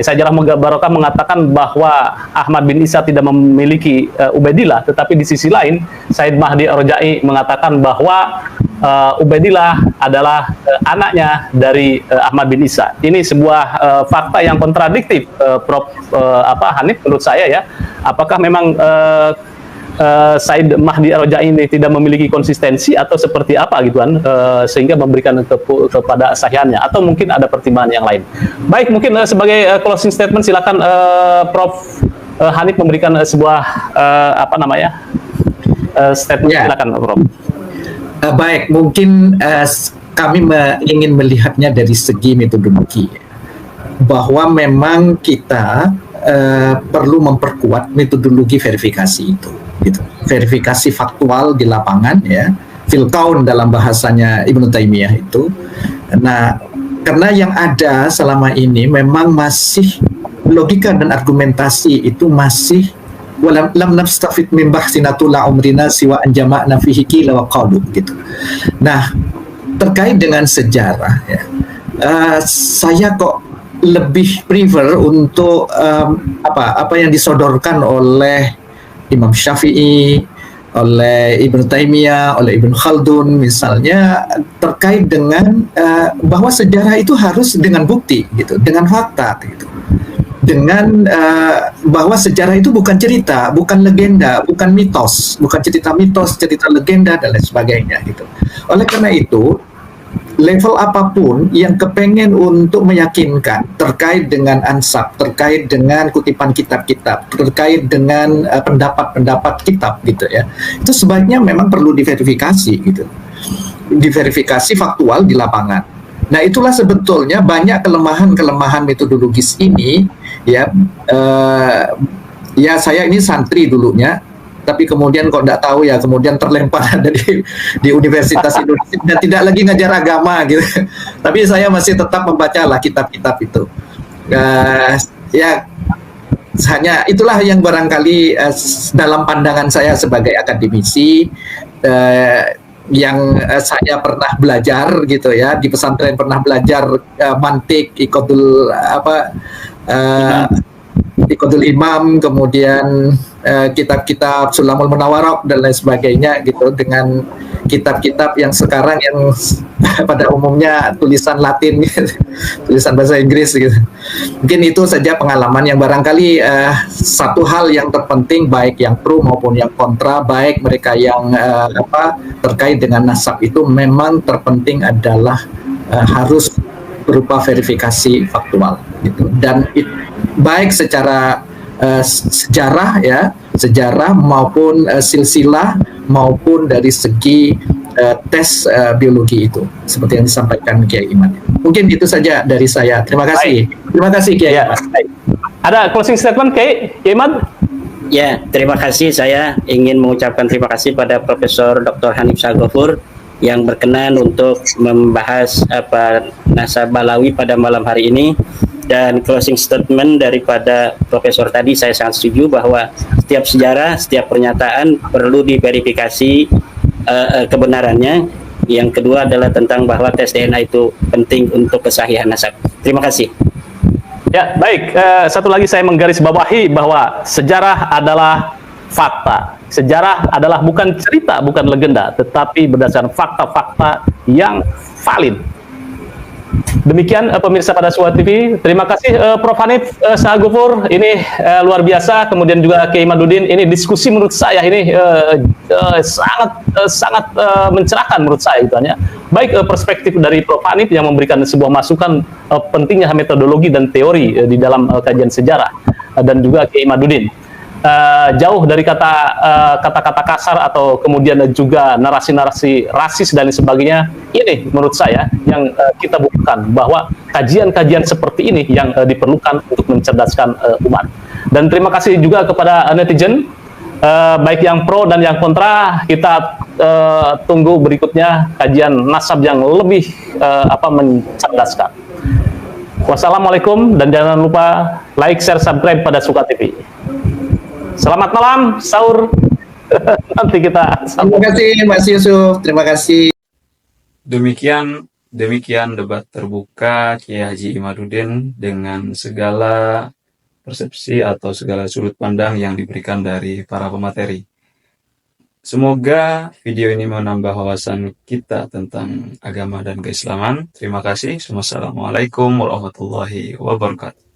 Sajarah Mubarakah mengatakan bahwa Ahmad bin Isa tidak memiliki Ubaidillah, tetapi di sisi lain Said Mahdi Ar-Rajai mengatakan bahwa Ubaidillah adalah anaknya dari Ahmad bin Isa. Ini sebuah fakta yang kontradiktif, Prof. Hanif, menurut saya ya. Apakah memang Said Mahdi Ar-Rajai ini tidak memiliki konsistensi atau seperti apa gitu kan, sehingga memberikan kepada sahihannya, atau mungkin ada pertimbangan yang lain. Baik, mungkin sebagai closing statement silakan Prof. Hanif memberikan sebuah statement. Ya. Silakan Prof. Baik, mungkin kami ingin melihatnya dari segi metodologi, bahwa memang kita perlu memperkuat metodologi verifikasi itu, gitu. Verifikasi faktual di lapangan, ya, fil kaun dalam bahasanya Ibnu Taimiyah itu. Nah, karena yang ada selama ini memang masih logika dan argumentasi itu masih lam nafstafid min bahsina tula umrina siwa an jama'na fihi qila wa qalu gitu. Nah, terkait dengan sejarah ya, saya kok lebih prefer untuk apa yang disodorkan oleh Imam Syafi'i, oleh Ibnu Taimiyah, oleh Ibnu Khaldun misalnya, terkait dengan bahwa sejarah itu harus dengan bukti gitu, dengan fakta gitu, dengan bahwa sejarah itu bukan cerita, bukan legenda, bukan mitos, bukan cerita mitos, cerita legenda dan lain sebagainya gitu. Oleh karena itu, level apapun yang kepengen untuk meyakinkan terkait dengan ansab, terkait dengan kutipan kitab-kitab, terkait dengan pendapat-pendapat kitab gitu ya, itu sebaiknya memang perlu diverifikasi gitu, diverifikasi faktual di lapangan. Nah, itulah sebetulnya banyak kelemahan-kelemahan metodologis ini ya. Ya saya ini santri dulunya, tapi kemudian kok tidak tahu ya, kemudian terlempar ada di Universitas Indonesia dan tidak lagi ngajar agama gitu. Tapi saya masih tetap membaca lah kitab-kitab itu. Ya hanya itulah yang barangkali dalam pandangan saya sebagai akademisi yang saya pernah belajar gitu ya, di pesantren pernah belajar mantik, Iqadul Imam, kemudian kitab-kitab Sulamul Munawarok dan lain sebagainya gitu, dengan kitab-kitab yang sekarang yang pada umumnya tulisan Latin gitu, tulisan bahasa Inggris gitu. Mungkin itu saja pengalaman yang barangkali satu hal yang terpenting, baik yang pro maupun yang kontra, baik mereka yang terkait dengan nasab, itu memang terpenting adalah harus berupa verifikasi faktual gitu, dan baik secara sejarah ya, sejarah maupun silsilah maupun dari segi tes biologi itu, seperti yang disampaikan Kiai Iman. Mungkin itu saja dari saya. Terima kasih. Terima kasih Kiai. Ya, ada closing statement Kiai Iman? Ya, terima kasih. Saya ingin mengucapkan terima kasih pada Profesor Dr. Hanif Saghofur yang berkenan untuk membahas nasab Balawi pada malam hari ini. Dan closing statement daripada Profesor tadi, saya sangat setuju bahwa setiap sejarah, setiap pernyataan perlu diverifikasi kebenarannya. Yang kedua adalah tentang bahwa tes DNA itu penting untuk kesahihan nasab. Terima kasih. Ya, baik. Satu lagi saya menggarisbawahi bahwa sejarah adalah fakta. Sejarah adalah bukan cerita, bukan legenda, tetapi berdasarkan fakta-fakta yang valid. Demikian pemirsa pada Suara TV. Terima kasih Prof. Hanif Saghofur. Ini luar biasa. Kemudian juga Kiai Imaduddin. Ini diskusi menurut saya ini sangat mencerahkan menurut saya itu hanya. Baik perspektif dari Prof. Hanif yang memberikan sebuah masukan pentingnya metodologi dan teori di dalam kajian sejarah, dan juga Kiai Imaduddin. Jauh dari kata-kata kasar atau kemudian juga narasi-narasi rasis dan sebagainya. Ini menurut saya yang kita butuhkan, bahwa kajian-kajian seperti ini yang diperlukan untuk mencerdaskan umat. Dan terima kasih juga kepada netizen, baik yang pro dan yang kontra. Kita tunggu berikutnya kajian nasab yang lebih mencerdaskan. Wassalamualaikum, dan jangan lupa like, share, subscribe pada Suka TV. Selamat malam, sahur. Nanti kita. Terima kasih Mas Yusuf, terima kasih. Demikian debat terbuka Kiai Haji Imaduddin dengan segala persepsi atau segala sudut pandang yang diberikan dari para pemateri. Semoga video ini menambah wawasan kita tentang agama dan keislaman. Terima kasih. Wassalamualaikum warahmatullahi wabarakatuh.